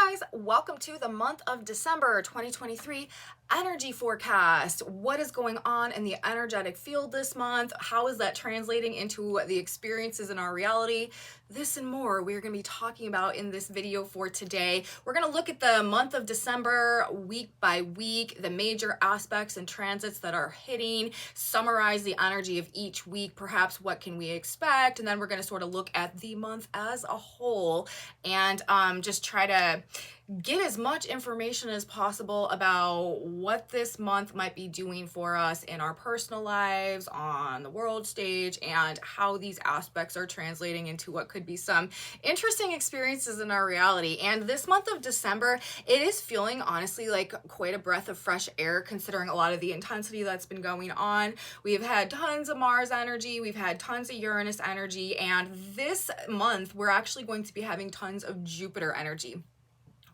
guys, welcome to the month of December 2023 energy forecast. What is going on in the energetic field this month? How is that translating into the experiences in our reality? This and more we're going to be talking about in this video for today. We're going to look at the month of December week by week, the major aspects and transits that are hitting, summarize the energy of each week, perhaps what can we expect, and then we're going to sort of look at the month as a whole and just try to get as much information as possible about what this month might be doing for us in our personal lives, on the world stage, and how these aspects are translating into what could be some interesting experiences in our reality. And this month of December, it is feeling honestly like quite a breath of fresh air considering a lot of the intensity that's been going on. We've had tons of Mars energy, we've had tons of Uranus energy, and this month we're actually going to be having tons of Jupiter energy.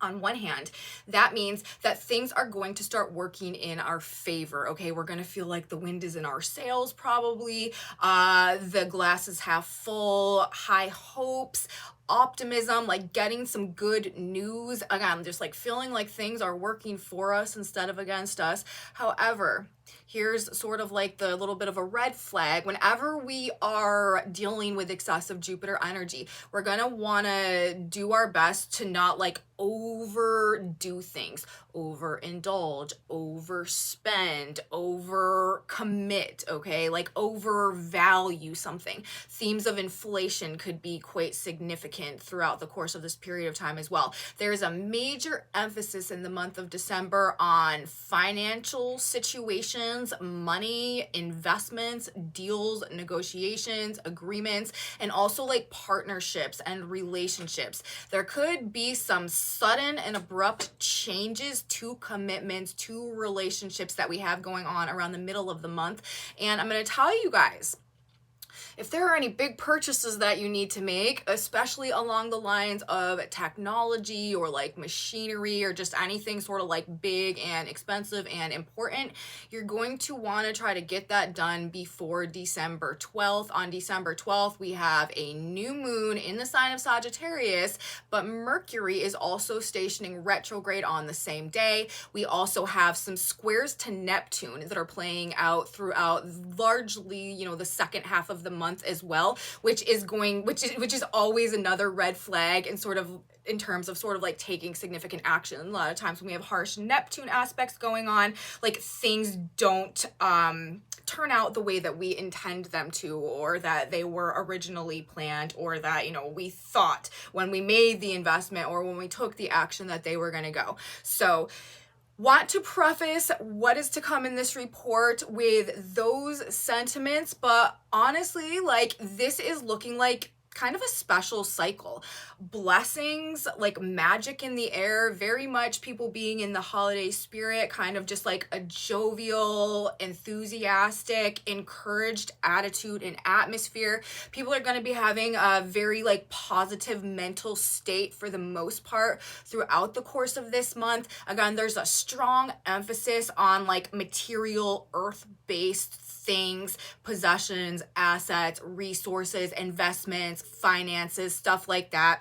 On one hand, that means that things are going to start working in our favor, okay? We're going to feel like the wind is in our sails probably, the glass is half full, high hopes, optimism, like getting some good news. Again, just like feeling like things are working for us instead of against us. However, here's sort of like the little bit of a red flag. Whenever we are dealing with excessive Jupiter energy, we're going to want to do our best to not like overdo things, overindulge, overspend, overcommit, okay? Like overvalue something. Themes of inflation could be quite significant throughout the course of this period of time as well. There's a major emphasis in the month of December on financial situations, money, investments, deals, negotiations, agreements, and also like partnerships and relationships. There could be some sudden and abrupt changes to commitments, to relationships that we have going on around the middle of the month. And I'm going to tell you guys, if there are any big purchases that you need to make, especially along the lines of technology or like machinery or just anything sort of like big and expensive and important, you're going to want to try to get that done before December 12th. On December 12th, we have a new moon in the sign of Sagittarius, but Mercury is also stationing retrograde on the same day. We also have some squares to Neptune that are playing out throughout largely, the second half of the month as well, which is always another red flag and sort of in terms of sort of like taking significant action. A lot of times when we have harsh Neptune aspects going on, like things don't turn out the way that we intend them to, or that they were originally planned, or that we thought when we made the investment or when we took the action that they were going to go. So want to preface what is to come in this report with those sentiments, but honestly, like this is looking like kind of a special cycle. Blessings, like magic in the air, very much people being in the holiday spirit, kind of just like a jovial, enthusiastic, encouraged attitude and atmosphere. People are going to be having a very like positive mental state for the most part throughout the course of this month. Again, there's a strong emphasis on like material, earth-based things, possessions, assets, resources, investments, finances, stuff like that.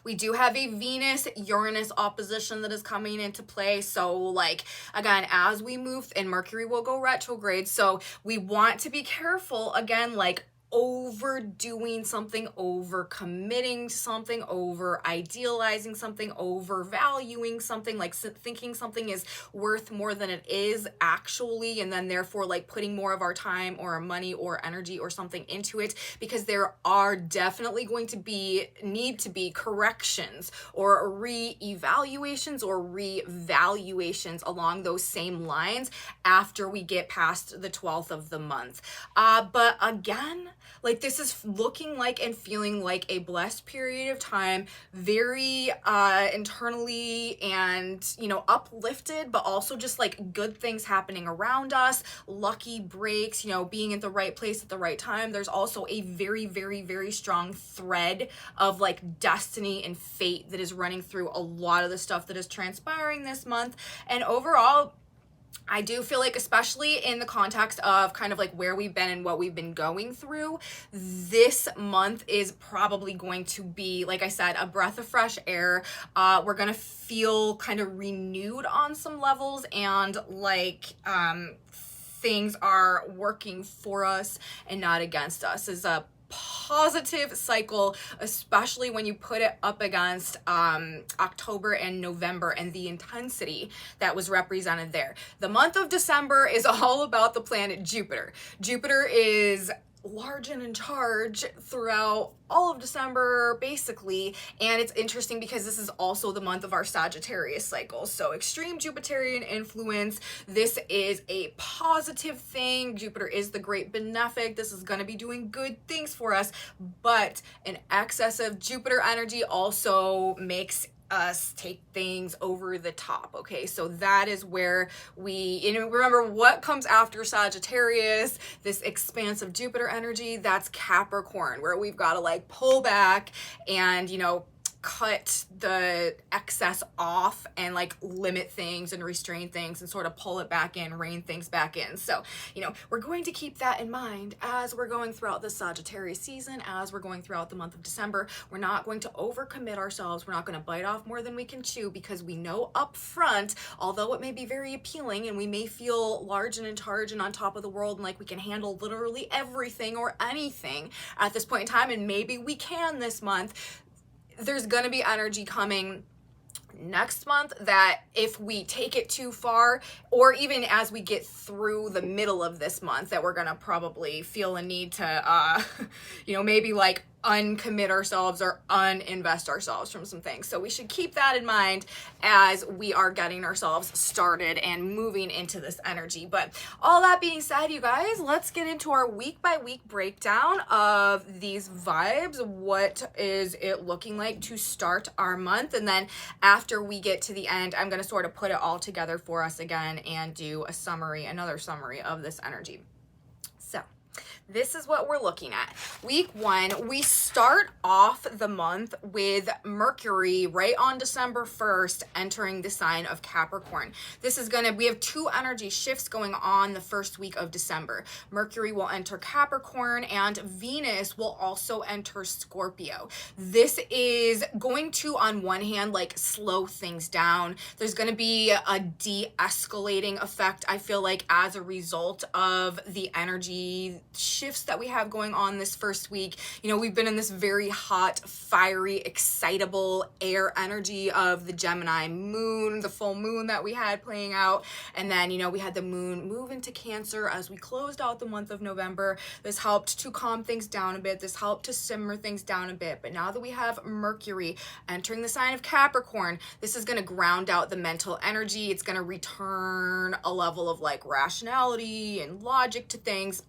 We do have a Venus-Uranus opposition that is coming into play. So like, again, as we move, and Mercury will go retrograde. So we want to be careful, again, like overdoing something, over committing to something, over idealizing something, overvaluing something, like thinking something is worth more than it is actually, and then therefore like putting more of our time or our money or energy or something into it, because there are definitely going to need to be corrections or re-evaluations or revaluations along those same lines after we get past the 12th of the month. But again, like this is looking like and feeling like a blessed period of time, very internally and uplifted, but also just like good things happening around us, lucky breaks, being at the right place at the right time. There's also a very, very, very strong thread of like destiny and fate that is running through a lot of the stuff that is transpiring this month. And overall, I do feel like, especially in the context of kind of like where we've been and what we've been going through, this month is probably going to be, like I said, a breath of fresh air. We're going to feel kind of renewed on some levels, and like things are working for us and not against us is a positive cycle, especially when you put it up against October and November and the intensity that was represented there. The month of December is all about the planet Jupiter. Jupiter is large and in charge throughout all of December, basically. And it's interesting because this is also the month of our Sagittarius cycle. So extreme Jupiterian influence. This is a positive thing. Jupiter is the great benefic. This is going to be doing good things for us. But an excess of Jupiter energy also makes us take things over the top. Okay, so that is where we, remember what comes after Sagittarius, this expansive Jupiter energy, that's Capricorn, where we've got to like pull back and, cut the excess off and like limit things and restrain things and sort of pull it back in, rein things back in. So, we're going to keep that in mind as we're going throughout the Sagittarius season, as we're going throughout the month of December. We're not going to overcommit ourselves. We're not going to bite off more than we can chew, because we know up front, although it may be very appealing and we may feel large and in charge and on top of the world and like we can handle literally everything or anything at this point in time, and maybe we can this month, there's going to be energy coming next month that if we take it too far, or even as we get through the middle of this month, that we're going to probably feel a need to, maybe like uncommit ourselves or uninvest ourselves from some things. So we should keep that in mind as we are getting ourselves started and moving into this energy. But all that being said, you guys, let's get into our week by week breakdown of these vibes. What is it looking like to start our month? And then after we get to the end, I'm going to sort of put it all together for us again and do another summary of this energy. So this is what we're looking at. Week 1, we start off the month with Mercury right on December 1st entering the sign of Capricorn. We have 2 energy shifts going on the first week of December. Mercury will enter Capricorn and Venus will also enter Scorpio. This is going to, on one hand, like slow things down. There's going to be a de-escalating effect, I feel like, as a result of the energy shifts that we have going on this first week. We've been in this very hot, fiery, excitable air energy of the Gemini moon, the full moon that we had playing out. And then, we had the moon move into Cancer as we closed out the month of November. This helped to calm things down a bit. This helped to simmer things down a bit. But now that we have Mercury entering the sign of Capricorn, this is going to ground out the mental energy. It's going to return a level of like rationality and logic to things.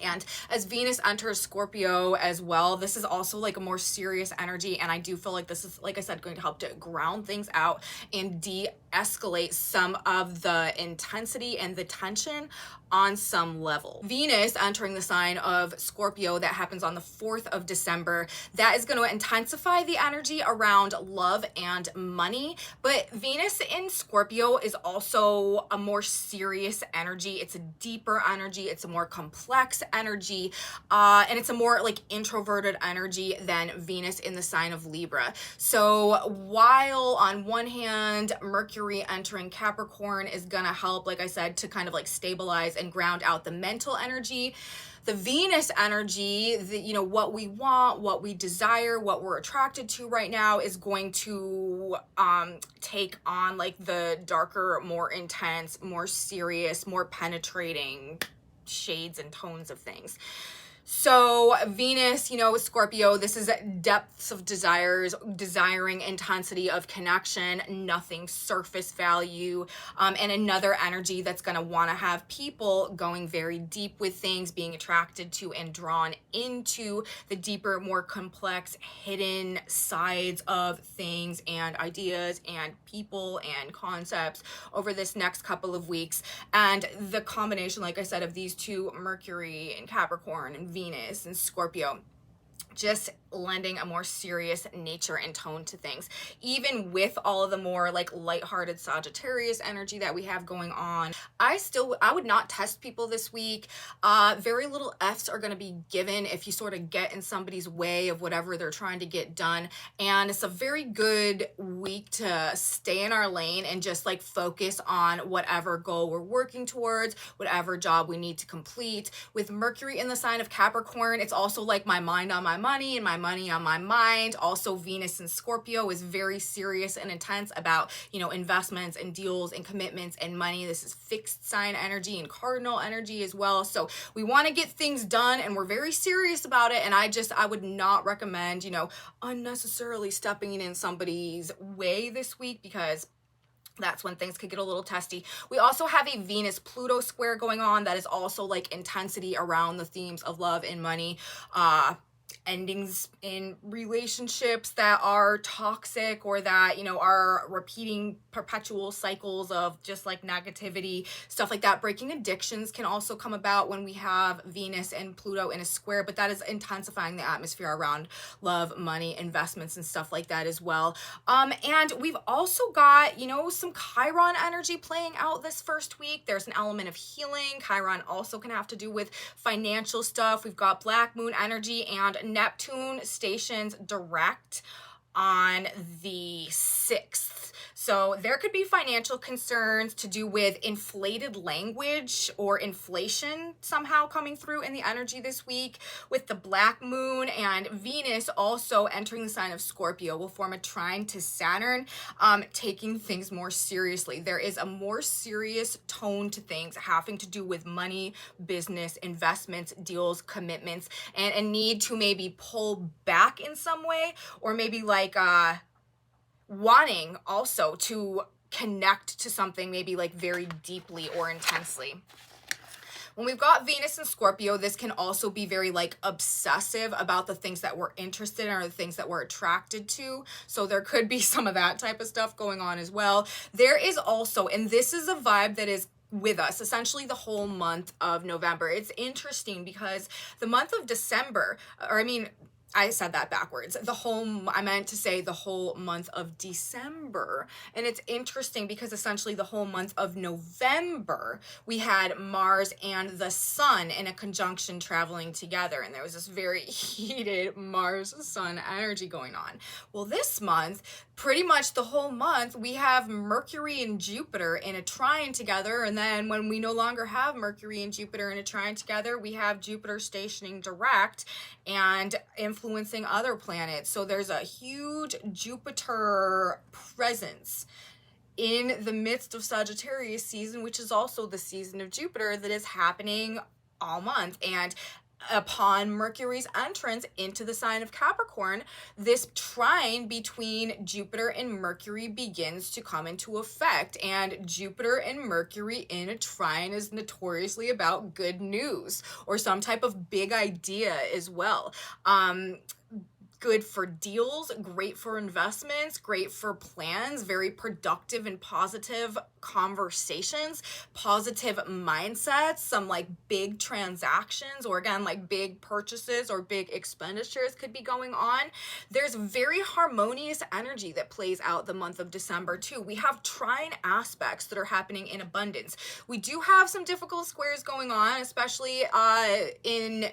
And as Venus enters Scorpio as well, this is also like a more serious energy. And I do feel like this is, like I said, going to help to ground things out and de-escalate some of the intensity and the tension on some level. Venus entering the sign of Scorpio, that happens on the 4th of December. That is going to intensify the energy around love and money. But Venus in Scorpio is also a more serious energy. It's a deeper energy. It's a more complex energy. And it's a more like introverted energy than Venus in the sign of Libra. So while on one hand, Mercury entering Capricorn is going to help, like I said, to kind of like stabilize and ground out the mental energy, the Venus energy, what we want, what we desire, what we're attracted to right now is going to take on like the darker, more intense, more serious, more penetrating shades and tones of things. So Venus, Scorpio, this is depths of desires, desiring intensity of connection, nothing surface value, and another energy that's going to want to have people going very deep with things, being attracted to and drawn into the deeper, more complex, hidden sides of things and ideas and people and concepts over this next couple of weeks. And the combination, like I said, of these 2, Mercury and Capricorn and Venus and Scorpio, just lending a more serious nature and tone to things. Even with all of the more like lighthearted Sagittarius energy that we have going on, I would not test people this week. Very little F's are going to be given if you sort of get in somebody's way of whatever they're trying to get done. And it's a very good week to stay in our lane and just like focus on whatever goal we're working towards, whatever job we need to complete. With Mercury in the sign of Capricorn, it's also like my mind on my money and my money on my mind. Also, Venus in Scorpio is very serious and intense about, investments and deals and commitments and money. This is fixed sign energy and cardinal energy as well. So we want to get things done and we're very serious about it. And I would not recommend, unnecessarily stepping in somebody's way this week, because that's when things could get a little testy. We also have a Venus-Pluto square going on that is also like intensity around the themes of love and money. Endings in relationships that are toxic or that, are repeating perpetual cycles of just like negativity, stuff like that. Breaking addictions can also come about when we have Venus and Pluto in a square, but that is intensifying the atmosphere around love, money, investments, and stuff like that as well. And we've also got, some Chiron energy playing out this first week. There's an element of healing. Chiron also can have to do with financial stuff. We've got Black Moon energy and Neptune stations direct on the 6th. So there could be financial concerns to do with inflated language or inflation somehow coming through in the energy this week. With the Black Moon and Venus also entering the sign of Scorpio will form a trine to Saturn, taking things more seriously. There is a more serious tone to things having to do with money, business, investments, deals, commitments, and a need to maybe pull back in some way, or maybe like wanting also to connect to something maybe like very deeply or intensely. When we've got Venus and Scorpio, this can also be very like obsessive about the things that we're interested in or the things that we're attracted to. So there could be some of that type of stuff going on as well. There is also, and this is a vibe that is with us essentially the whole month of November. It's interesting because the month of December, I said that backwards. I meant to say the whole month of December. And it's interesting because essentially the whole month of November, we had Mars and the Sun in a conjunction traveling together. And there was this very heated Mars-Sun energy going on. Well, this month, pretty much the whole month, we have Mercury and Jupiter in a trine together. And then when we no longer have Mercury and Jupiter in a trine together, we have Jupiter stationing direct and influencing other planets. So there's a huge Jupiter presence in the midst of Sagittarius season, which is also the season of Jupiter that is happening all month. And upon Mercury's entrance into the sign of Capricorn, this trine between Jupiter and Mercury begins to come into effect. And Jupiter and Mercury in a trine is notoriously about good news or some type of big idea as well. Good for deals, great for investments, great for plans, very productive and positive conversations, positive mindsets, some like big transactions, or again, like big purchases or big expenditures could be going on. There's very harmonious energy that plays out the month of December too. We have trine aspects that are happening in abundance. We do have some difficult squares going on, especially in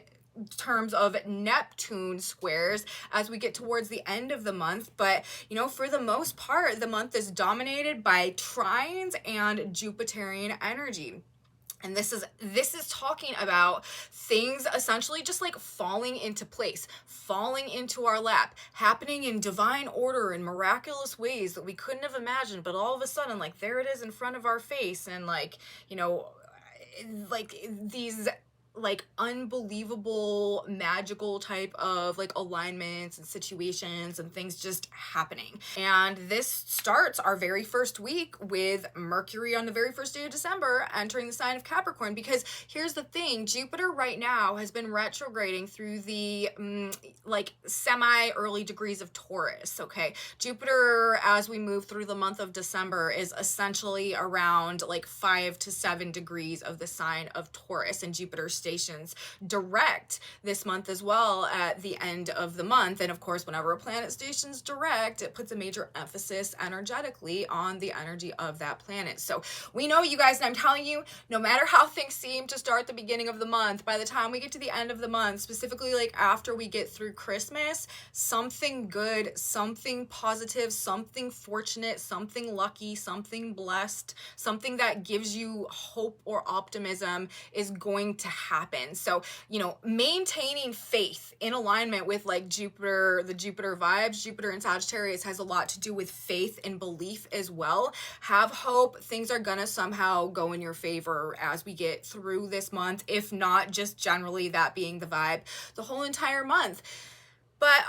terms of Neptune squares as we get towards the end of the month. But, for the most part, the month is dominated by trines and Jupiterian energy. And this is talking about things essentially just like falling into place, falling into our lap, happening in divine order in miraculous ways that we couldn't have imagined. But all of a sudden, like, there it is in front of our face. And like, like these like unbelievable magical type of like alignments and situations and things just happening. And this starts our very first week with Mercury on the very first day of December entering the sign of Capricorn, because here's the thing, Jupiter right now has been retrograding through the like semi early degrees of Taurus. Okay, Jupiter as we move through the month of December is essentially around like 5 to 7 degrees of the sign of Taurus, and Jupiter's stations direct this month as well at the end of the month. And of course, whenever a planet stations direct, it puts a major emphasis energetically on the energy of that planet. So we know, you guys, and I'm telling you, no matter how things seem to start the beginning of the month, by the time we get to the end of the month, specifically like after we get through Christmas, something good, something positive, something fortunate, something lucky, something blessed, something that gives you hope or optimism is going to happen. So, you know, maintaining faith in alignment with like Jupiter, the Jupiter vibes, Jupiter in Sagittarius has a lot to do with faith and belief as well. Have hope. Things are gonna somehow go in your favor as we get through this month, if not just generally that being the vibe the whole entire month. But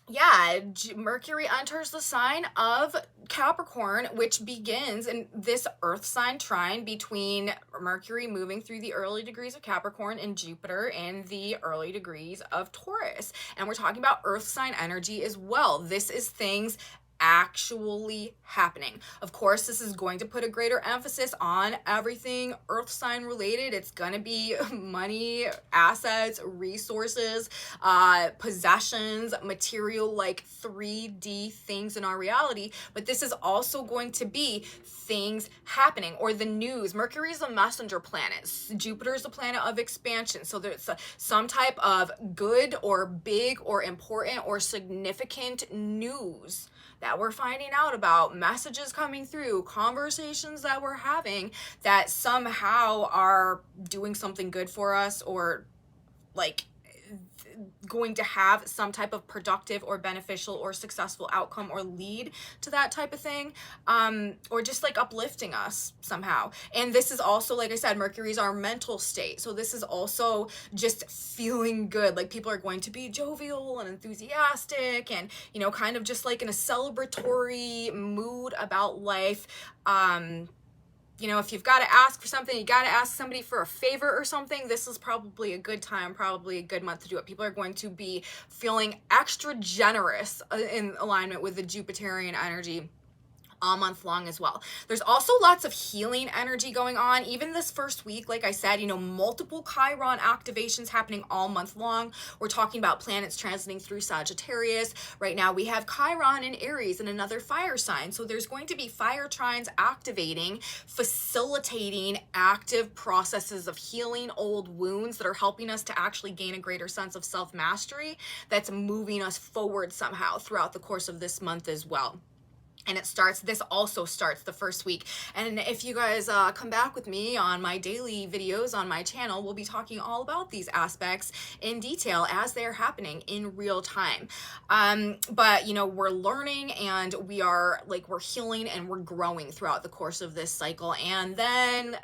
yeah, Mercury enters the sign of Capricorn, which begins in this Earth sign trine between Mercury moving through the early degrees of Capricorn and Jupiter in the early degrees of Taurus. And we're talking about Earth sign energy as well. This is things actually happening. Of course, this is going to put a greater emphasis on everything earth sign related. It's going to be money, assets, resources, possessions, material, like 3D things in our reality. But this is also going to be things happening, or the news. Mercury is a messenger planet. Jupiter is a planet of expansion. So there's some type of good or big or important or significant news that we're finding out about, messages coming through, conversations that we're having that somehow are doing something good for us, or like going to have some type of productive or beneficial or successful outcome or lead to that type of thing, or just like uplifting us somehow. And this is also, like I said, Mercury is our mental state. So this is also just feeling good. Like people are going to be jovial and enthusiastic and, you know, kind of just like in a celebratory mood about life. You know, if you've got to ask for something, you got to ask somebody for a favor or something, this is probably a good time, probably a good month to do it. People are going to be feeling extra generous in alignment with the Jupiterian energy all month long as well. There's also lots of healing energy going on. Even this first week, like I said, you know, multiple Chiron activations happening all month long. We're talking about planets transiting through Sagittarius. Right now we have Chiron in Aries and another fire sign. So there's going to be fire trines activating, facilitating active processes of healing old wounds that are helping us to actually gain a greater sense of self-mastery that's moving us forward somehow throughout the course of this month as well. And this also starts the first week. And if you guys come back with me on my daily videos on my channel, we'll be talking all about these aspects in detail as they're happening in real time. But, you know, we're learning and we're healing and we're growing throughout the course of this cycle. And then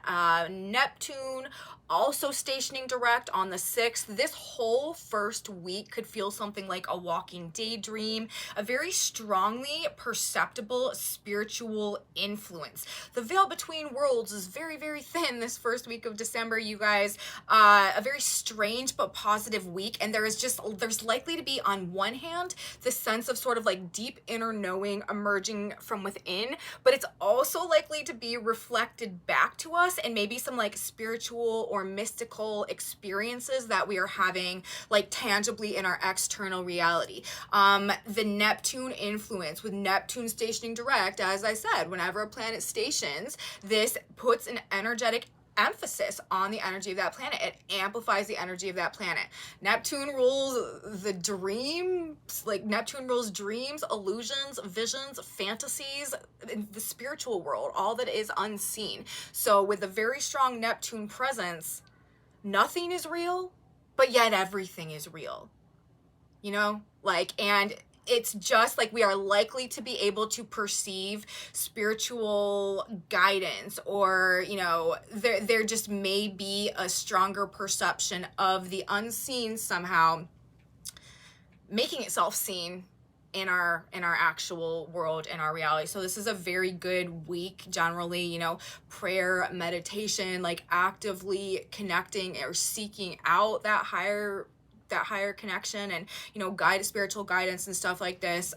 Neptune also stationing direct on the 6th. This whole first week could feel something like a walking daydream, a very strongly perceptible spiritual influence. The veil between worlds is very, very thin this first week of December, you guys. A very strange but positive week. And there's likely to be, on one hand, this sense of sort of like deep inner knowing emerging from within, but it's also likely to be reflected back to us, and maybe some like spiritual or mystical experiences that we are having like tangibly in our external reality. The Neptune influence, with Neptune stationing direct, as I said, whenever a planet stations, this puts an energetic emphasis on the energy of that planet. It amplifies the energy of that planet. Neptune rules the dreams, like Neptune rules dreams, illusions, visions, fantasies, the spiritual world, all that is unseen. So with a very strong Neptune presence, nothing is real, but yet everything is real, you know, like, and it's just like we are likely to be able to perceive spiritual guidance, or, you know, there just may be a stronger perception of the unseen somehow making itself seen in our actual world, in our reality. So this is a very good week generally, you know, prayer, meditation, like actively connecting or seeking out that higher that higher connection and, you know, spiritual guidance and stuff like this,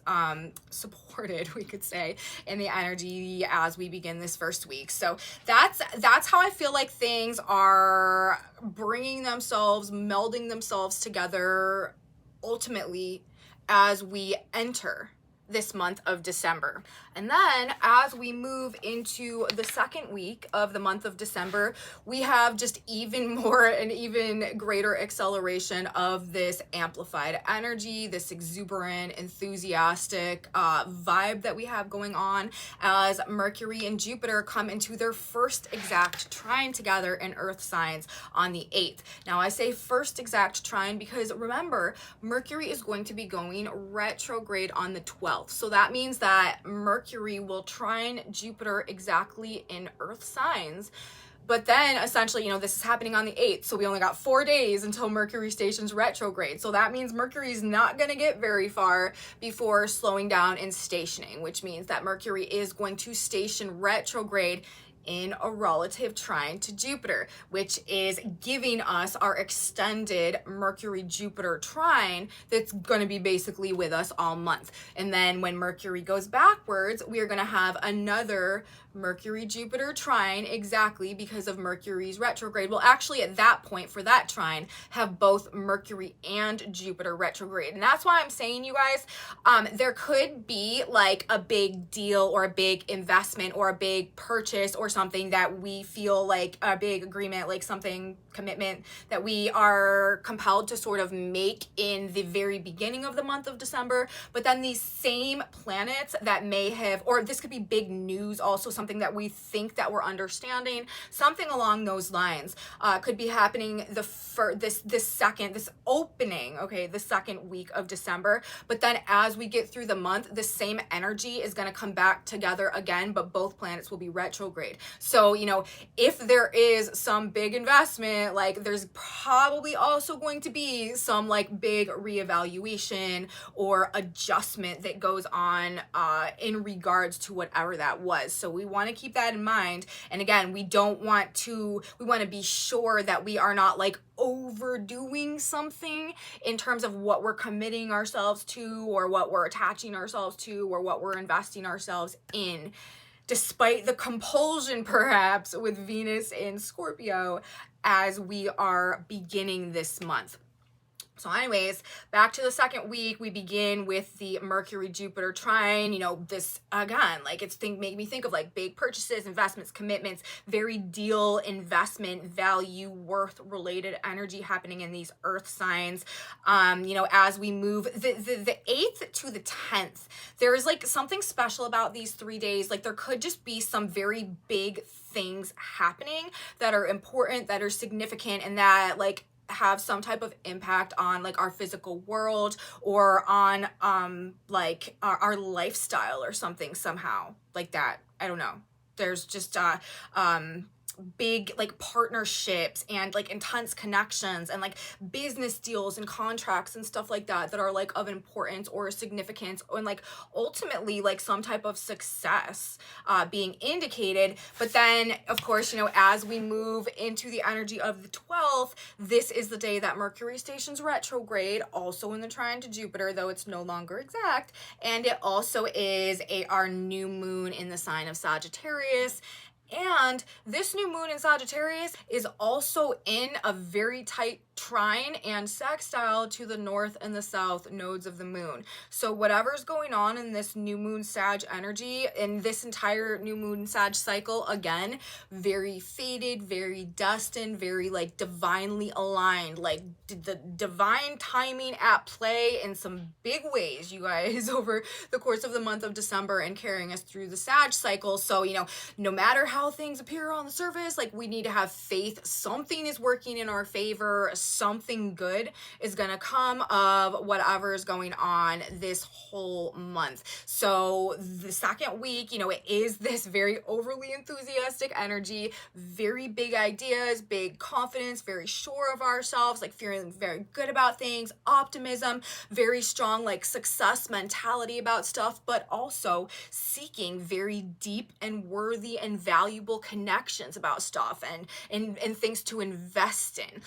supported, we could say, in the energy as we begin this first week. So that's how I feel like things are bringing themselves, melding themselves together ultimately as we enter this month of December. And then as we move into the second week of the month of December, we have just even more and even greater acceleration of this amplified energy, this exuberant, enthusiastic vibe that we have going on as Mercury and Jupiter come into their first exact trine together in Earth signs on the 8th. Now I say first exact trine because remember, Mercury is going to be going retrograde on the 12th. So that means that Mercury will trine Jupiter exactly in Earth signs. But then essentially, you know, this is happening on the 8th. So we only got 4 days until Mercury stations retrograde. So that means Mercury is not going to get very far before slowing down and stationing, which means that Mercury is going to station retrograde in a relative trine to Jupiter, which is giving us our extended Mercury-Jupiter trine that's going to be basically with us all month. And then when Mercury goes backwards, we are going to have another Mercury-Jupiter trine exactly because of Mercury's retrograde. Well, actually at that point for that trine have both Mercury and Jupiter retrograde. And that's why I'm saying, you guys, there could be like a big deal or a big investment or a big purchase or something that we feel like a big agreement, like something commitment that we are compelled to sort of make in the very beginning of the month of December. But then these same planets that may have, or this could be big news also, something that we think that we're understanding, something along those lines could be happening this opening, okay, the second week of December. But then as we get through the month, the same energy is going to come back together again, but both planets will be retrograde. So, you know, if there is some big investment, like there's probably also going to be some like big reevaluation or adjustment that goes on in regards to whatever that was. So we want to keep that in mind. And again, we want to be sure that we are not like overdoing something in terms of what we're committing ourselves to or what we're attaching ourselves to or what we're investing ourselves in, despite the compulsion perhaps with Venus in Scorpio as we are beginning this month. So anyways, back to the second week, we begin with the Mercury-Jupiter trine. You know, this, again, like make me think of like big purchases, investments, commitments, very deal, investment, value, worth related energy happening in these earth signs. You know, as we move the 8th to the 10th, there is like something special about these 3 days. Like there could just be some very big things happening that are important, that are significant, and that like have some type of impact on like our physical world or on like our lifestyle or something somehow like that. I don't know. There's just big like partnerships and like intense connections and like business deals and contracts and stuff like that that are like of importance or significance and like ultimately like some type of success being indicated. But then of course, you know, as we move into the energy of the 12th, this is the day that Mercury stations retrograde, also in the trine to Jupiter, though it's no longer exact, and it also is our new moon in the sign of Sagittarius. And this new moon in Sagittarius is also in a very tight trine and sextile to the north and the south nodes of the moon. So whatever's going on in this new moon Sag energy, in this entire new moon Sag cycle, again, very fated, very destined, very like divinely aligned, like the divine timing at play in some big ways, you guys, over the course of the month of December and carrying us through the Sag cycle. So, you know, no matter how things appear on the surface, like we need to have faith something is working in our favor, something good is gonna come of whatever is going on this whole month. So the second week, you know, it is this very overly enthusiastic energy, very big ideas, big confidence, very sure of ourselves, like feeling very good about things, optimism, very strong like success mentality about stuff, but also seeking very deep and worthy and valuable connections about stuff and things to invest in.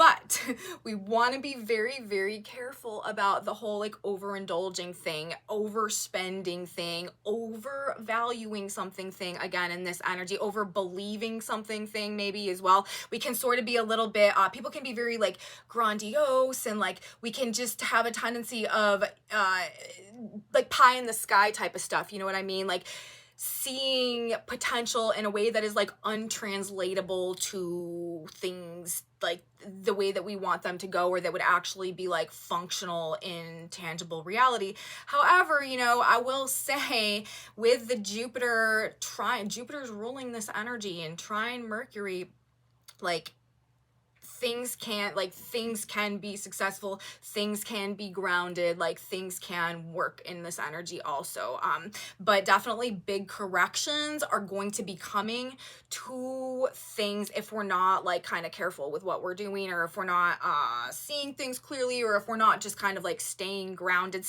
But we want to be very, very careful about the whole like overindulging thing, overspending thing, overvaluing something thing again in this energy, over believing something thing maybe as well. We can sort of be a little bit, people can be very like grandiose, and like we can just have a tendency of like pie in the sky type of stuff. You know what I mean? Like seeing potential in a way that is like untranslatable to things like the way that we want them to go, or that would actually be like functional in tangible reality. However, you know, I will say with the Jupiter's ruling this energy and trine Mercury, like things can be successful, things can be grounded, like things can work in this energy also. But definitely big corrections are going to be coming to things if we're not like kind of careful with what we're doing, or if we're not seeing things clearly, or if we're not just kind of like staying grounded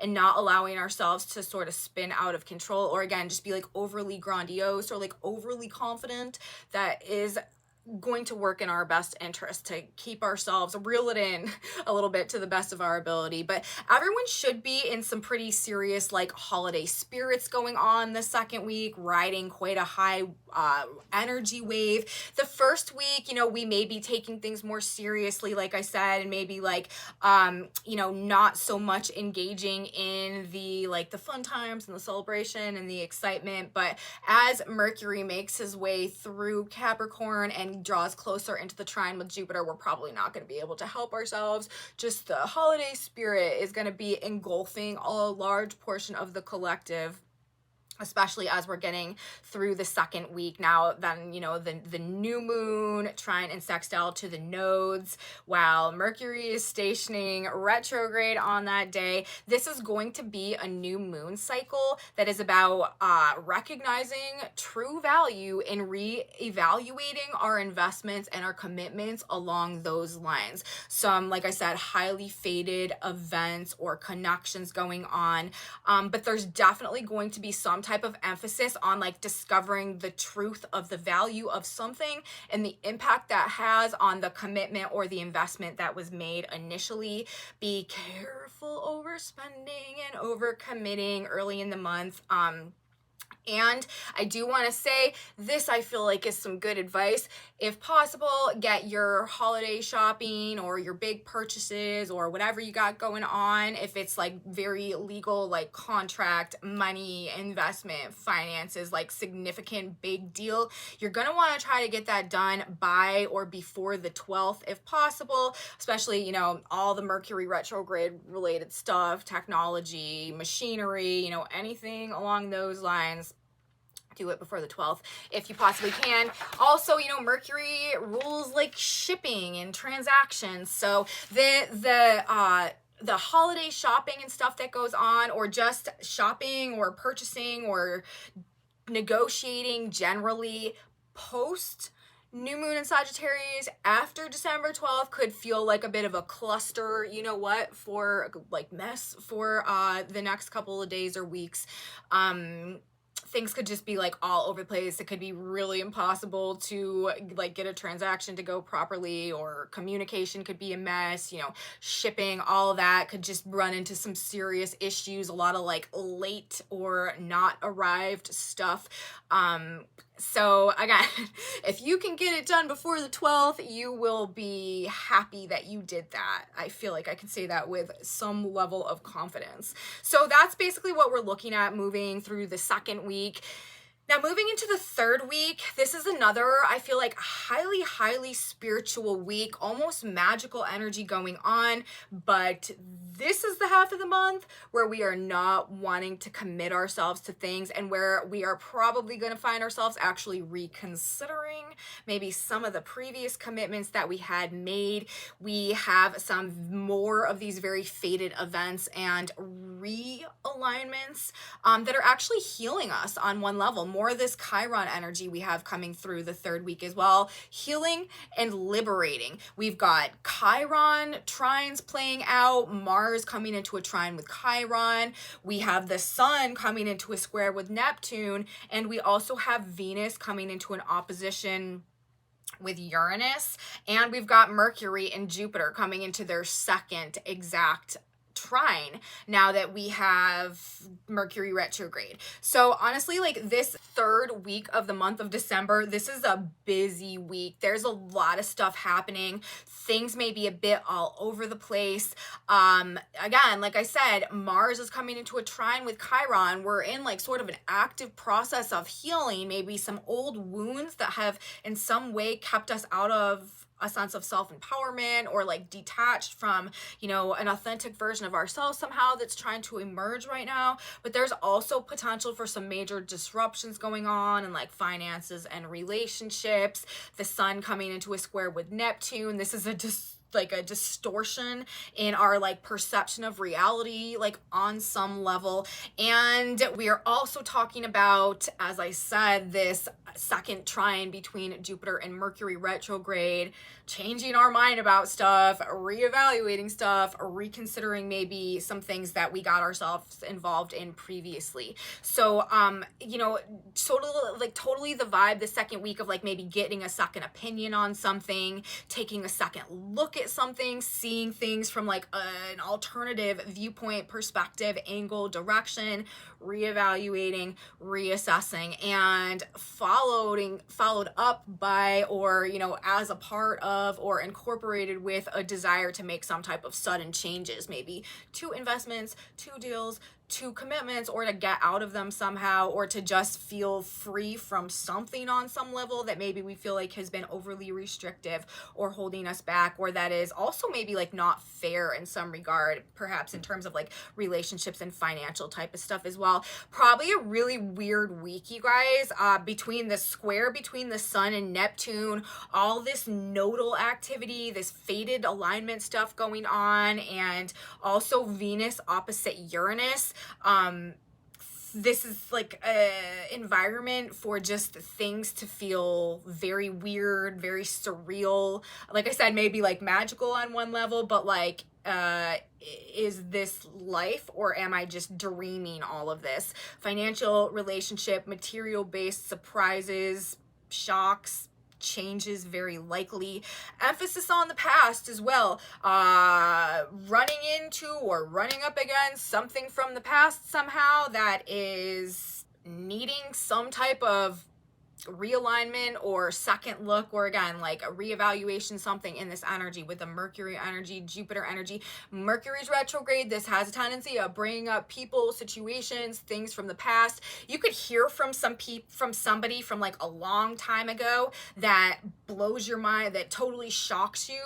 and not allowing ourselves to sort of spin out of control, or again just be like overly grandiose or like overly confident. That is going to work in our best interest to keep ourselves, reel it in a little bit to the best of our ability. But everyone should be in some pretty serious like holiday spirits going on the second week, riding quite a high energy wave. The first week, you know, we may be taking things more seriously, like I said, and maybe like you know, not so much engaging in the like the fun times and the celebration and the excitement. But as Mercury makes his way through Capricorn and draws closer into the trine with Jupiter, we're probably not going to be able to help ourselves. Just the holiday spirit is going to be engulfing a large portion of the collective, especially as we're getting through the second week. Now then, you know, the new moon trine and sextile to the nodes, while Mercury is stationing retrograde on that day. This is going to be a new moon cycle that is about recognizing true value and re-evaluating our investments and our commitments along those lines. Some, like I said, highly fated events or connections going on, but there's definitely going to be some type of emphasis on like discovering the truth of the value of something and the impact that has on the commitment or the investment that was made initially. Be careful overspending and overcommitting early in the month. And I do want to say this, I feel like is some good advice. If possible, get your holiday shopping or your big purchases or whatever you got going on, if it's like very legal, like contract, money, investment, finances, like significant big deal, you're going to want to try to get that done by or before the 12th if possible, especially, you know, all the Mercury retrograde related stuff, technology, machinery, you know, anything along those lines. Do it before the 12th if you possibly can. Also, you know, Mercury rules like shipping and transactions. So the holiday shopping and stuff that goes on, or just shopping or purchasing or negotiating generally post new moon in Sagittarius after December 12th could feel like a bit of a cluster, you know what, for like mess for the next couple of days or weeks. Things could just be like all over the place. It could be really impossible to like get a transaction to go properly, or communication could be a mess, you know, shipping, all of that could just run into some serious issues, a lot of like late or not arrived stuff. So again, if you can get it done before the 12th, you will be happy that you did that. I feel like I can say that with some level of confidence. So that's basically what we're looking at moving through the second week. Now, moving into the third week, this is another, I feel like, highly spiritual week, almost magical energy going on, but this is the half of the month where we are not wanting to commit ourselves to things, and where we are probably going to find ourselves actually reconsidering maybe some of the previous commitments that we had made. We have some more of these very fated events and realignments that are actually healing us on one level. More of this Chiron energy we have coming through the third week as well, healing and liberating. We've got Chiron trines playing out, Mars coming into a trine with Chiron, we have the Sun coming into a square with Neptune, and we also have Venus coming into an opposition with Uranus, and we've got Mercury and Jupiter coming into their second exact trine now that we have Mercury retrograde. So honestly, like this third week of the month of December, this is a busy week. There's a lot of stuff happening. Things may be a bit all over the place. Again, like I said, Mars is coming into a trine with Chiron. We're in like sort of an active process of healing, maybe some old wounds that have in some way kept us out of a sense of self-empowerment or like detached from, you know, an authentic version of ourselves somehow that's trying to emerge right now. But there's also potential for some major disruptions going on in like finances and relationships. The sun coming into a square with Neptune. This is like a distortion in our like perception of reality, like on some level. And we are also talking about, as I said, this second trine between Jupiter and Mercury retrograde, changing our mind about stuff, reevaluating stuff, reconsidering maybe some things that we got ourselves involved in previously. So you know, totally the vibe the second week of like maybe getting a second opinion on something, taking a second look at something, seeing things from like an alternative viewpoint, perspective, angle, direction, reevaluating, reassessing, and followed up by, or you know, as a part of or incorporated with a desire to make some type of sudden changes, maybe to investments, to deals, to commitments, or to get out of them somehow, or to just feel free from something on some level that maybe we feel like has been overly restrictive or holding us back, or that is also maybe like not fair in some regard, perhaps in terms of like relationships and financial type of stuff as well. Probably a really weird week, you guys, between the square between the sun and Neptune, all this nodal activity, this fated alignment stuff going on, and also Venus opposite Uranus. This is like a environment for just things to feel very weird, very surreal. Like I said, maybe like magical on one level, but like, is this life or am I just dreaming all of this? Financial, relationship, material-based surprises, shocks, changes very likely. Emphasis on the past as well. Running into or running up against something from the past somehow that is needing some type of realignment or second look, or again like a reevaluation, something in this energy with the Mercury energy, Jupiter energy. Mercury's retrograde, this has a tendency of bringing up people, situations, things from the past. You could hear from somebody from like a long time ago that blows your mind, that totally shocks you.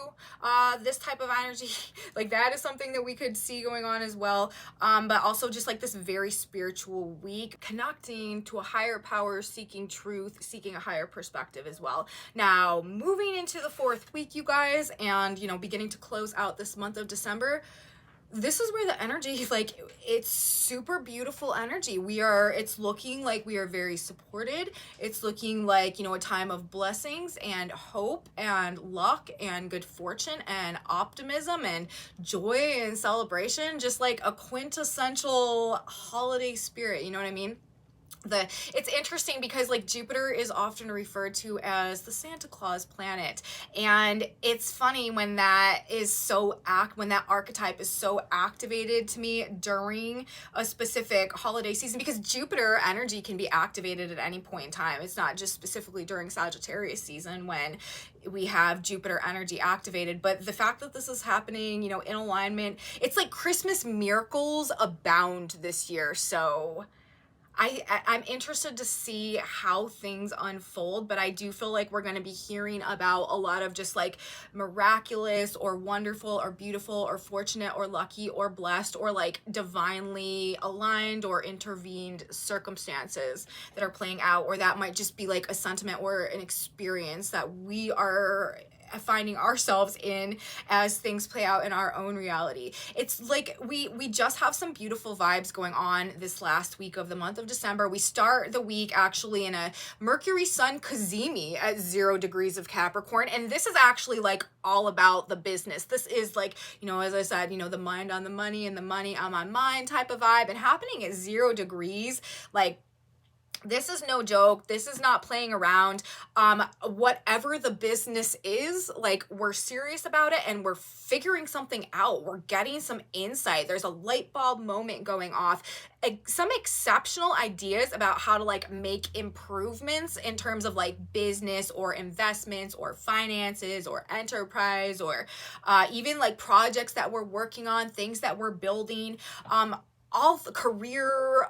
This type of energy, like that is something that we could see going on as well. But also just like this very spiritual week, connecting to a higher power, seeking truth, seeking a higher perspective as well. Now, moving into the fourth week, you guys, and, you know, beginning to close out this month of December, this is where the energy, like, it's super beautiful energy. It's looking like we are very supported. It's looking like, you know, a time of blessings and hope and luck and good fortune and optimism and joy and celebration, just like a quintessential holiday spirit, you know what I mean? It's interesting because like Jupiter is often referred to as the Santa Claus planet, and it's funny when that archetype is so activated to me during a specific holiday season, because Jupiter energy can be activated at any point in time. It's not just specifically during Sagittarius season when we have Jupiter energy activated, but the fact that this is happening, you know, in alignment, it's like Christmas miracles abound this year. So I'm interested to see how things unfold, but I do feel like we're going to be hearing about a lot of just like miraculous or wonderful or beautiful or fortunate or lucky or blessed or like divinely aligned or intervened circumstances that are playing out, or that might just be like a sentiment or an experience that we are finding ourselves in as things play out in our own reality. It's like we just have some beautiful vibes going on this last week of the month of December. We start the week actually in a Mercury Sun cazimi at 0 degrees of Capricorn, and this is actually like all about the business. This is like, you know, as I said, you know, the mind on the money and the money on my mind type of vibe, and happening at 0 degrees, like This is no joke. This is not playing around. Whatever the business is, like, we're serious about it and we're figuring something out. We're getting some insight. There's a light bulb moment going off. Some exceptional ideas about how to like make improvements in terms of like business or investments or finances or enterprise or even like projects that we're working on, things that we're building, all career,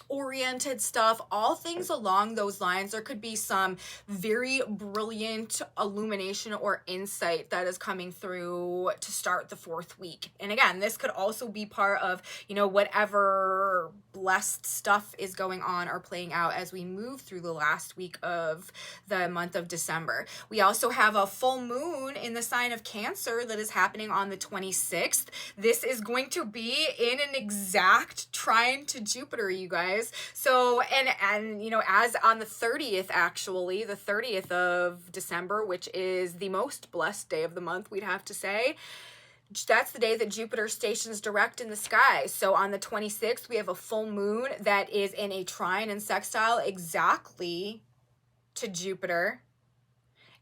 oriented stuff, all things along those lines. There could be some very brilliant illumination or insight that is coming through to start the 4th week. And again, this could also be part of, you know, whatever blessed stuff is going on or playing out as we move through the last week of the month of December. We also have a full moon in the sign of Cancer that is happening on the 26th. This is going to be in an exact trine to Jupiter, you guys. So, and you know, as on the 30th, actually, the 30th of December, which is the most blessed day of the month, we'd have to say, that's the day that Jupiter stations direct in the sky. So on the 26th, we have a full moon that is in a trine and sextile exactly to Jupiter.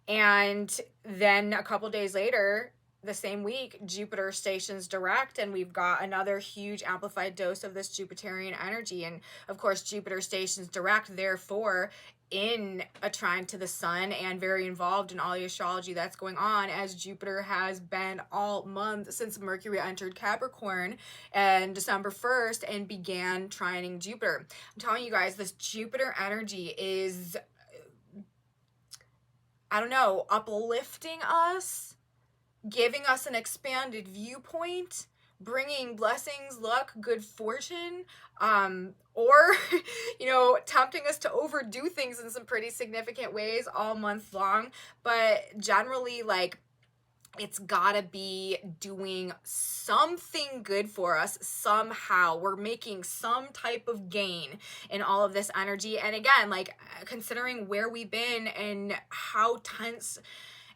And then a couple days later, the same week, Jupiter stations direct, and we've got another huge amplified dose of this Jupiterian energy. And of course, Jupiter stations direct, therefore, in a trine to the sun and very involved in all the astrology that's going on, as Jupiter has been all month since Mercury entered Capricorn and December 1st and began trining Jupiter. I'm telling you guys, this Jupiter energy is, I don't know, uplifting us, giving us an expanded viewpoint, bringing blessings, luck, good fortune, or, you know, tempting us to overdo things in some pretty significant ways all month long. But generally, like, it's gotta be doing something good for us somehow. We're making some type of gain in all of this energy. And again, like, considering where we've been and how tense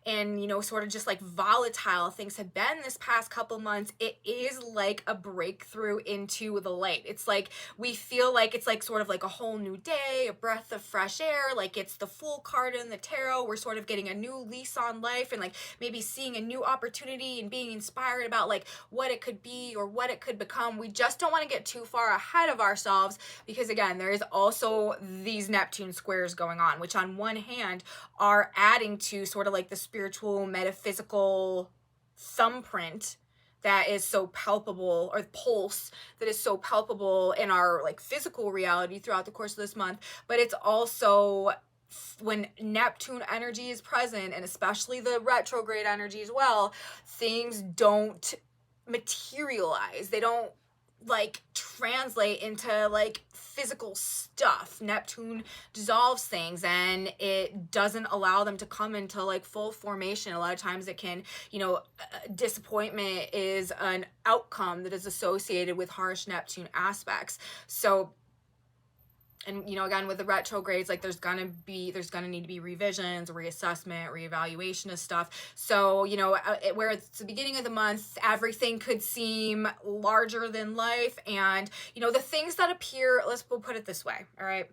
and, you know, sort of just like volatile things have been this past couple months, it is like a breakthrough into the light. It's like we feel like it's like sort of like a whole new day, a breath of fresh air, like it's the Fool card in the tarot. We're sort of getting a new lease on life and like maybe seeing a new opportunity and being inspired about like what it could be or what it could become. We just don't want to get too far ahead of ourselves because, again, there is also these Neptune squares going on, which on one hand are adding to sort of like the spiritual, metaphysical thumbprint that is so palpable, or pulse that is so palpable in our like physical reality throughout the course of this month. But it's also when Neptune energy is present, and especially the retrograde energy as well, things don't materialize. They don't like translate into like physical stuff. Neptune dissolves things and it doesn't allow them to come into like full formation. A lot of times it can, you know, disappointment is an outcome that is associated with harsh Neptune aspects. So, and, you know, again, with the retrogrades, like there's gonna need to be revisions, reassessment, reevaluation of stuff. So, you know, where it's the beginning of the month, everything could seem larger than life. And, you know, the things that appear, we'll put it this way, all right?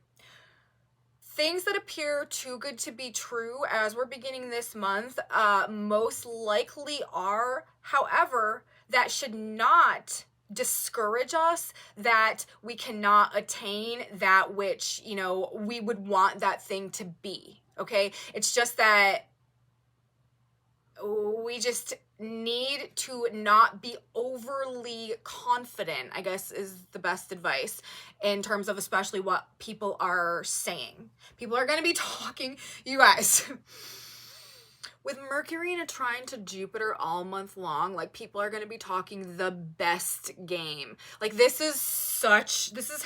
Things that appear too good to be true as we're beginning this month, most likely are. However, that should not discourage us that we cannot attain that which, you know, we would want that thing to be. Okay, it's just that we just need to not be overly confident, I guess, is the best advice in terms of especially what people are saying. People are going to be talking, you guys. With Mercury in a trine to Jupiter all month long, like people are going to be talking the best game. Like this is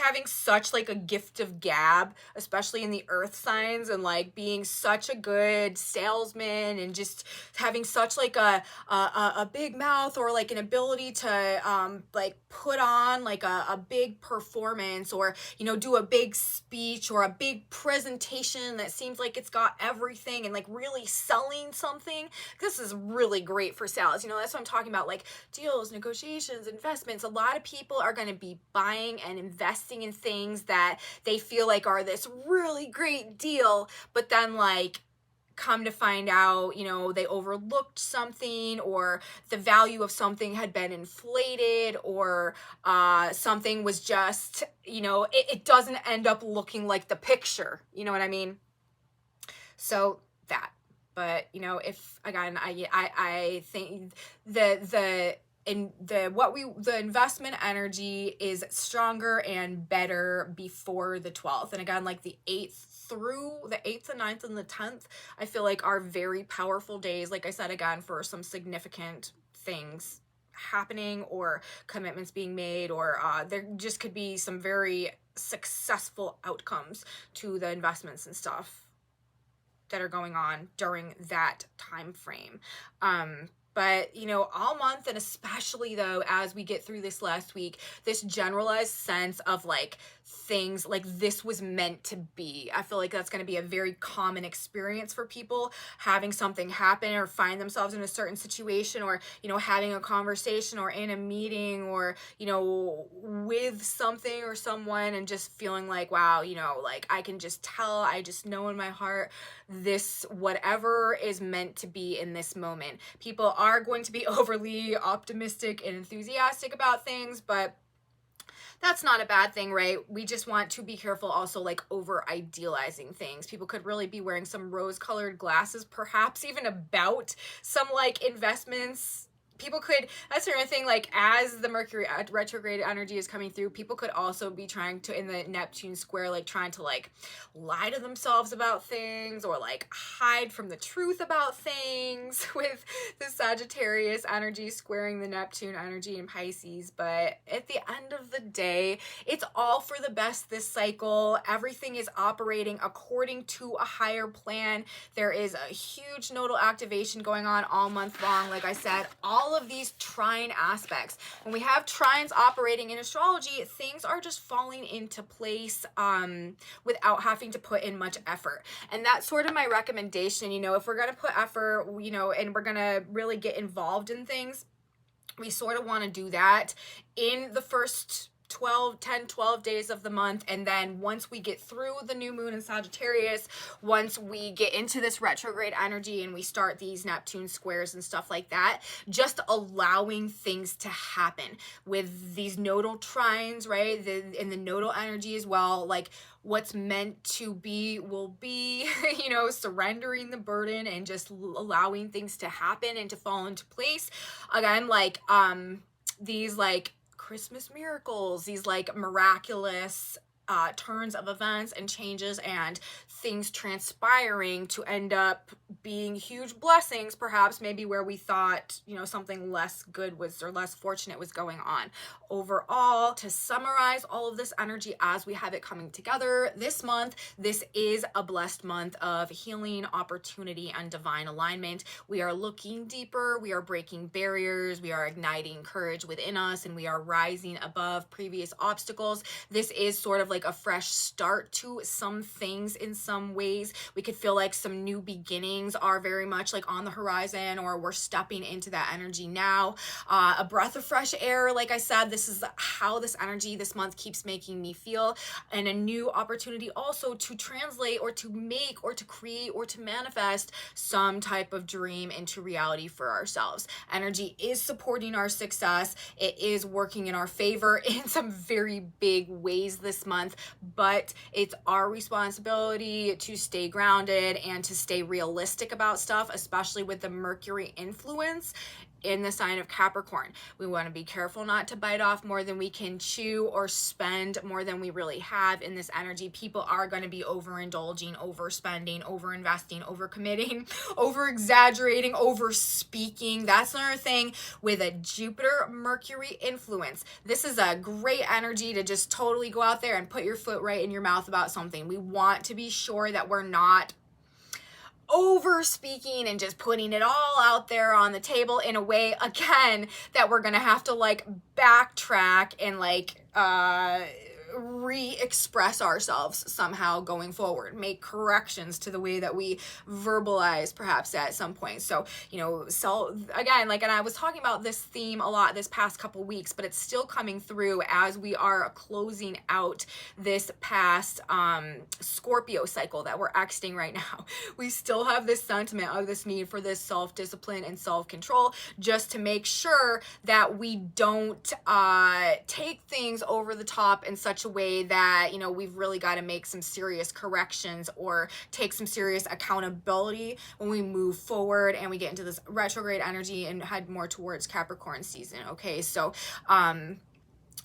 having such like a gift of gab, especially in the earth signs, and like being such a good salesman and just having such like a big mouth or like an ability to like put on like a big performance, or, you know, do a big speech or a big presentation that seems like it's got everything, and like really selling something something, this is really great for sales. You know, that's what I'm talking about, like deals, negotiations, investments. A lot of people are going to be buying and investing in things that they feel like are this really great deal, but then like come to find out, you know, they overlooked something, or the value of something had been inflated, or something was just, you know, it doesn't end up looking like the picture. You know what I mean? So that, but you know, if again, I think the investment energy is stronger and better before the 12th. And again, like the 8th through the 8th, the 9th, and the 10th, I feel like are very powerful days, like I said, again, for some significant things happening, or commitments being made, or there just could be some very successful outcomes to the investments and stuff that are going on during that time frame. But, you know, all month, and especially though, as we get through this last week, this generalized sense of like things like this was meant to be. I feel like that's going to be a very common experience for people, having something happen or find themselves in a certain situation, or, you know, having a conversation or in a meeting, or, you know, with something or someone, and just feeling like, wow, you know, like I can just tell, I just know in my heart, this, whatever is meant to be in this moment. People are going to be overly optimistic and enthusiastic about things, but that's not a bad thing, right? We just want to be careful also, like over idealizing things. People could really be wearing some rose-colored glasses, perhaps even about some like investments. People could, that's the other thing, like as the Mercury retrograde energy is coming through, people could also be trying to, in the Neptune square, like trying to like lie to themselves about things, or like hide from the truth about things with the Sagittarius energy squaring the Neptune energy in Pisces. But at the end of the day, it's all for the best this cycle. Everything is operating according to a higher plan. There is a huge nodal activation going on all month long. Like I said, all of these trine aspects, when we have trines operating in astrology, things are just falling into place without having to put in much effort. And that's sort of my recommendation. You know, if we're going to put effort, you know, and we're going to really get involved in things, we sort of want to do that in the first 10-12 days of the month. And then once we get through the new moon in Sagittarius, once we get into this retrograde energy and we start these Neptune squares and stuff like that, just allowing things to happen with these nodal trines, right? And the nodal energy as well, like what's meant to be will be, you know, surrendering the burden and just allowing things to happen and to fall into place. Again, like these like Christmas miracles, these like miraculous turns of events and changes and things transpiring to end up being huge blessings, perhaps maybe where we thought, you know, something less good was, or less fortunate was going on. Overall, to summarize all of this energy as we have it coming together this month, this is a blessed month of healing, opportunity, and divine alignment. We are looking deeper, we are breaking barriers, we are igniting courage within us, and we are rising above previous obstacles. This is sort of like a fresh start to some things in some ways. We could feel like some new beginnings are very much like on the horizon, or we're stepping into that energy now. A breath of fresh air, like I said, this is how this energy this month keeps making me feel, and a new opportunity also to translate or to make or to create or to manifest some type of dream into reality for ourselves. Energy is supporting our success. It is working in our favor in some very big ways this month, but it's our responsibility to stay grounded and to stay realistic about stuff, especially with the Mercury influence in the sign of Capricorn. We want to be careful not to bite off more than we can chew or spend more than we really have in this energy. People are going to be overindulging, overspending, overinvesting, overcommitting, over-exaggerating, over-speaking. That's another thing with a Jupiter-Mercury influence. This is a great energy to just totally go out there and put your foot right in your mouth about something. We want to be sure that we're not over speaking and just putting it all out there on the table in a way, again, that we're gonna have to like backtrack and like re-express ourselves somehow going forward, make corrections to the way that we verbalize perhaps at some point. So, you know, so again, like, and I was talking about this theme a lot this past couple weeks, but it's still coming through as we are closing out this past Scorpio cycle that we're exiting right now. We still have this sentiment of this need for this self-discipline and self-control, just to make sure that we don't take things over the top in such a way that, you know, we've really got to make some serious corrections or take some serious accountability when we move forward and we get into this retrograde energy and head more towards Capricorn season. Okay, so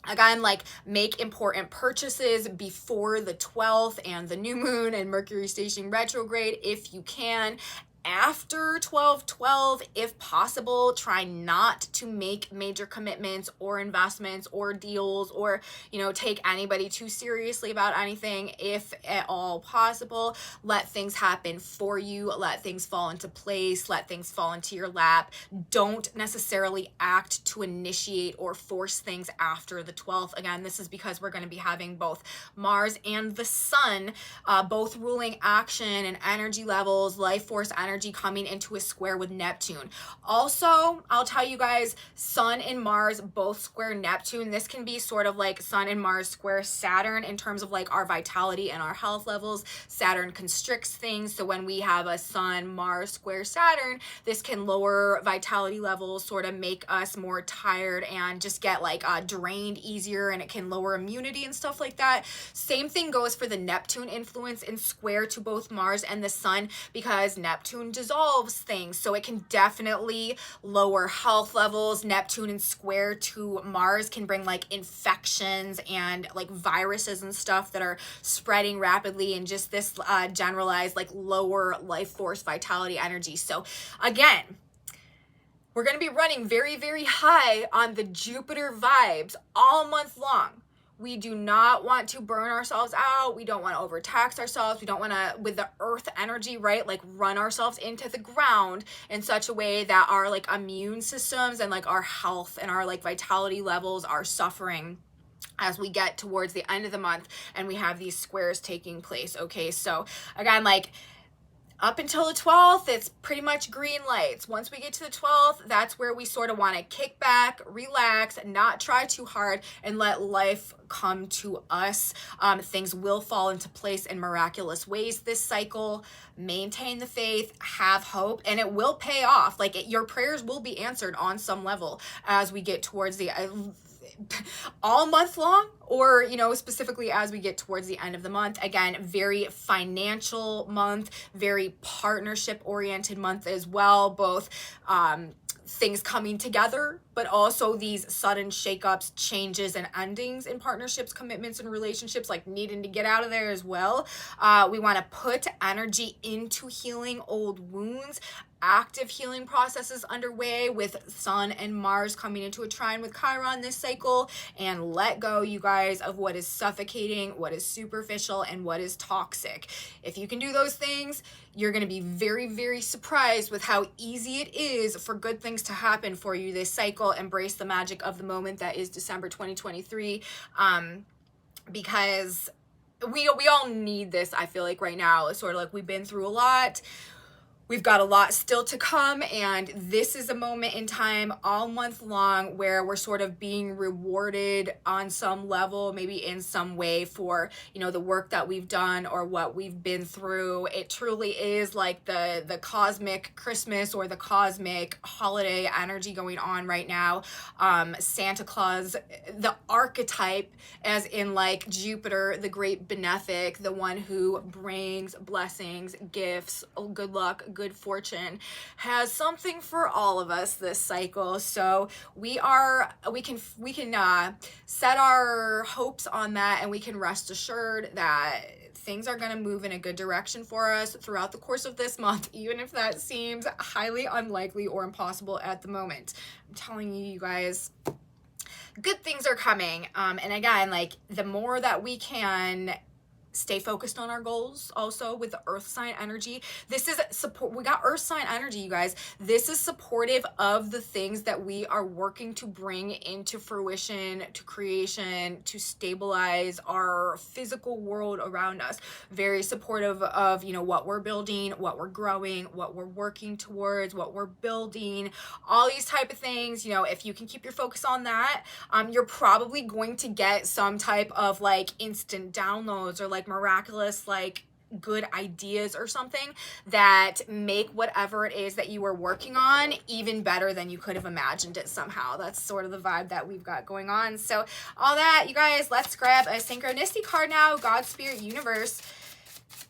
again, like, make important purchases before the 12th and the new moon and Mercury stationing retrograde if you can. After 12/12, if possible, try not to make major commitments or investments or deals or, you know, take anybody too seriously about anything. If at all possible, let things happen for you, let things fall into place, let things fall into your lap. Don't necessarily act to initiate or force things after the 12th. Again, this is because we're going to be having both Mars and the Sun both ruling action and energy levels, life force energy coming into a square with Neptune. Also, I'll tell you guys, Sun and Mars both square Neptune. This can be sort of like Sun and Mars square Saturn in terms of like our vitality and our health levels. Saturn constricts things. So when we have a Sun Mars square Saturn, this can lower vitality levels, sort of make us more tired and just get like drained easier, and it can lower immunity and stuff like that. Same thing goes for the Neptune influence in square to both Mars and the Sun, because Neptune dissolves things, so it can definitely lower health levels. Neptune in square to Mars can bring like infections and like viruses and stuff that are spreading rapidly, and just this generalized like lower life force vitality energy. So again, we're going to be running very, very high on the Jupiter vibes all month long. We do not want to burn ourselves out. We don't want to overtax ourselves. We don't want to, with the earth energy, right, like run ourselves into the ground in such a way that our like immune systems and like our health and our like vitality levels are suffering as we get towards the end of the month and we have these squares taking place. Okay, so again, like, up until the 12th, it's pretty much green lights. Once we get to the 12th, that's where we sort of want to kick back, relax, not try too hard, and let life come to us. Things will fall into place in miraculous ways this cycle. Maintain the faith, have hope, and it will pay off. Like, your prayers will be answered on some level as we get towards the all month long, or, you know, specifically as we get towards the end of the month. Again, very financial month, very partnership oriented month as well, both things coming together, but also these sudden shakeups, changes, and endings in partnerships, commitments, and relationships, like needing to get out of there as well. We want to put energy into healing old wounds. Active healing processes underway with Sun and Mars coming into a trine with Chiron this cycle, and let go, you guys, of what is suffocating, what is superficial, and what is toxic. If you can do those things, you're going to be very, very surprised with how easy it is for good things to happen for you this cycle. Embrace the magic of the moment that is December 2023, because we all need this. I feel like right now, it's sort of like we've been through a lot. We've got a lot still to come, and this is a moment in time all month long where we're sort of being rewarded on some level, maybe in some way, for, you know, the work that we've done or what we've been through. It truly is like the cosmic Christmas or the cosmic holiday energy going on right now. Santa Claus, the archetype, as in like Jupiter, the great benefic, the one who brings blessings, gifts, good luck, good fortune, has something for all of us this cycle. So we can set our hopes on that, and we can rest assured that things are going to move in a good direction for us throughout the course of this month, even if that seems highly unlikely or impossible at the moment. I'm telling you, you guys, good things are coming. And again, like, the more that we can stay focused on our goals. Also with the earth sign energy, this is support. We got earth sign energy, you guys. This is supportive of the things that we are working to bring into fruition, to creation, to stabilize our physical world around us. Very supportive of, you know, what we're building, what we're growing, what we're working towards, what we're building, all these type of things. You know, if you can keep your focus on that, you're probably going to get some type of like instant downloads or like miraculous like good ideas or something that make whatever it is that you are working on even better than you could have imagined it somehow. That's sort of the vibe that we've got going on. So all that, you guys, let's grab a synchronicity card now. God, Spirit, Universe.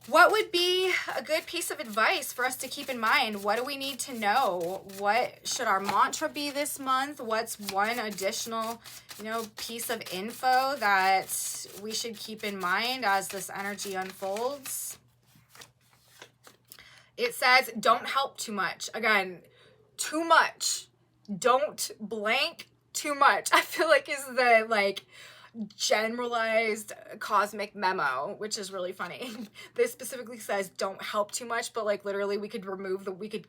What would be a good piece of advice for us to keep in mind? What do we need to know? What should our mantra be this month? What's one additional, you know, piece of info that we should keep in mind as this energy unfolds? It says, don't help too much. Again, too much. Don't blank too much. I feel like is the like generalized cosmic memo, which is really funny. This specifically says don't help too much, but like literally we could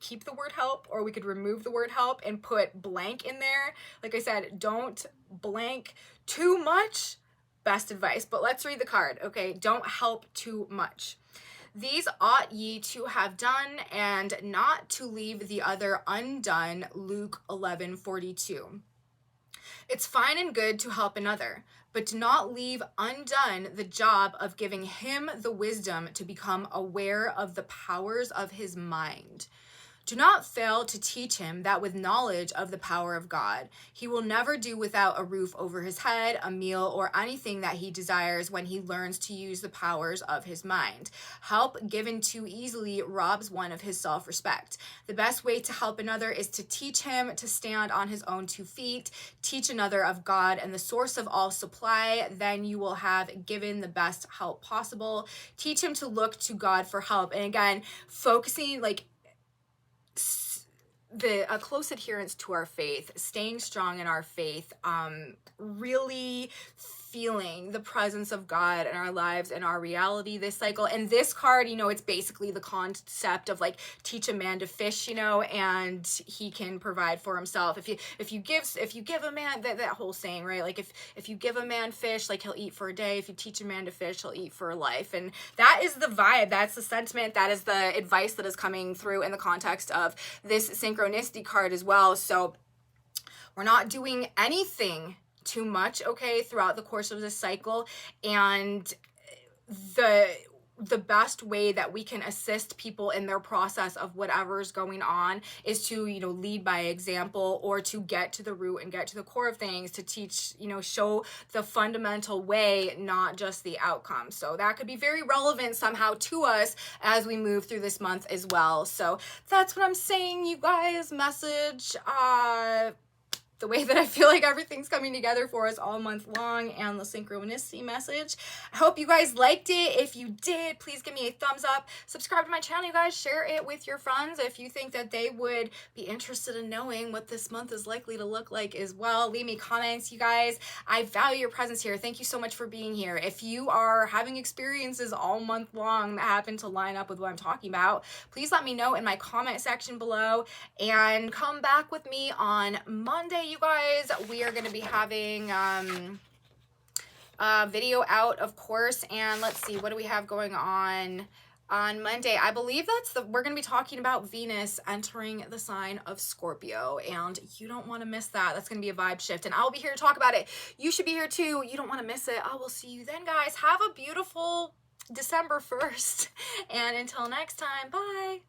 keep the word help, or we could remove the word help and put blank in there. Like I said, don't blank too much. Best advice. But let's read the card. Okay, don't help too much. These ought ye to have done, and not to leave the other undone. Luke 11:42. It's fine and good to help another, but do not leave undone the job of giving him the wisdom to become aware of the powers of his mind. Do not fail to teach him that with knowledge of the power of God, he will never do without a roof over his head, a meal, or anything that he desires when he learns to use the powers of his mind. Help given too easily robs one of his self-respect. The best way to help another is to teach him to stand on his own 2 feet. Teach another of God and the source of all supply. Then you will have given the best help possible. Teach him to look to God for help. And again, focusing like a close adherence to our faith, staying strong in our faith, really feeling the presence of God in our lives and our reality this cycle. And this card, you know, it's basically the concept of like teach a man to fish, you know, and he can provide for himself. If you give a man that whole saying, right? Like if you give a man fish, like he'll eat for a day. If you teach a man to fish, he'll eat for a life. And that is the vibe. That's the sentiment. That is the advice that is coming through in the context of this synchronicity card as well. So we're not doing anything too much, okay, throughout the course of this cycle. And the best way that we can assist people in their process of whatever's going on is to, you know, lead by example, or to get to the root and get to the core of things, to teach, you know, show the fundamental way, not just the outcome. So that could be very relevant somehow to us as we move through this month as well. So that's what I'm saying, you guys. Message, the way that I feel like everything's coming together for us all month long, and the synchronicity message. I hope you guys liked it. If you did, please give me a thumbs up. Subscribe to my channel, you guys. Share it with your friends if you think that they would be interested in knowing what this month is likely to look like as well. Leave me comments, you guys. I value your presence here. Thank you so much for being here. If you are having experiences all month long that happen to line up with what I'm talking about, please let me know in my comment section below, and come back with me on Monday, you guys. We are going to be having a video out, of course, and let's see, what do we have going on Monday? I believe we're going to be talking about Venus entering the sign of Scorpio, and you don't want to miss that. That's going to be a vibe shift, and I'll be here to talk about it. You should be here too. You don't want to miss it. I will see you then, guys. Have a beautiful December 1st, and until next time, bye.